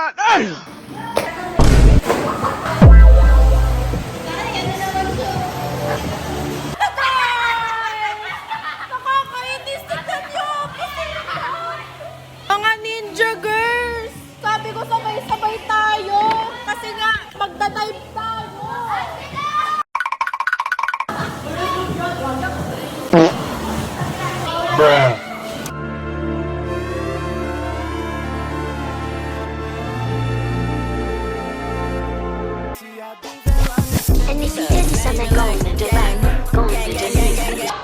God! Ay! Nakakainis, tignan niyo! Mga ninja girls! Sabi ko sabay-sabay tayo! Kasi nga, magdadive tayo! And if you did something going to do that, going to do that.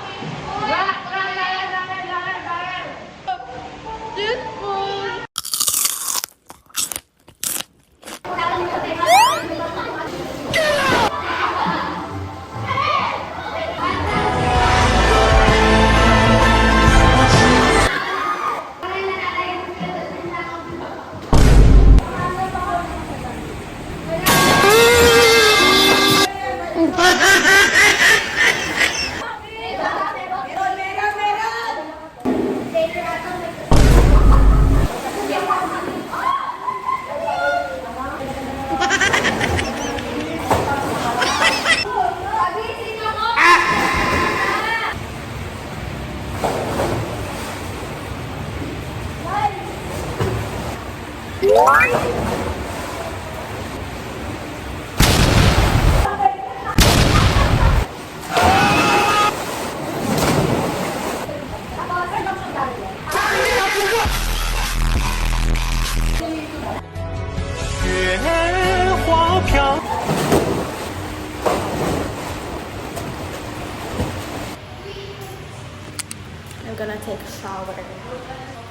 I'm gonna take a shower.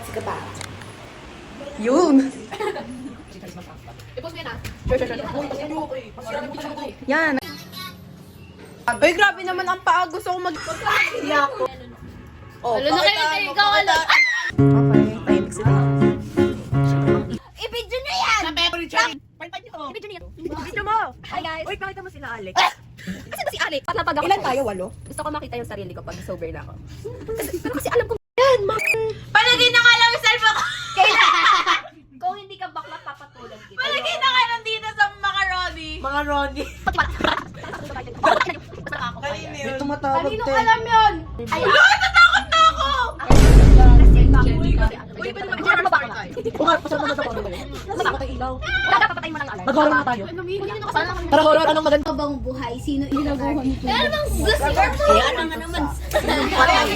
Take a bath. Yun! Yan! Uy, grabe naman ang paa. Gusto ko mag-iyak ko. Oh, Lalo na kayo sa ikaw, ano? Okay, tahimik sila. I-video nyo yan! I-video nyo yan. Video mo! Hi guys! Uy, pakita mo sila, Alex. Kasi ba si Alex? Pag ako. Ilan tayo? 8? Gusto ko makita yung sarili ko pag sober na ako. Pero kasi alam ko, yan, Palagay na nga lang yung cellphone ko! kung hindi ka bakla, papatulan kita. Palagay na nga nandito sa macaroni. Macaroni. May tumatawag Kaninong alam yun? Ay, Natakot na ako! Uy, pwede mag-share mo ba? Matakot ang ilaw. Dapat papatayin mo ng alarm. Mag-horror na tayo. Tara, horror. Anong maganda? Habang buhay, sino inabuhan nito? Pero namang gusto ko. Kaya na nga naman. Ay,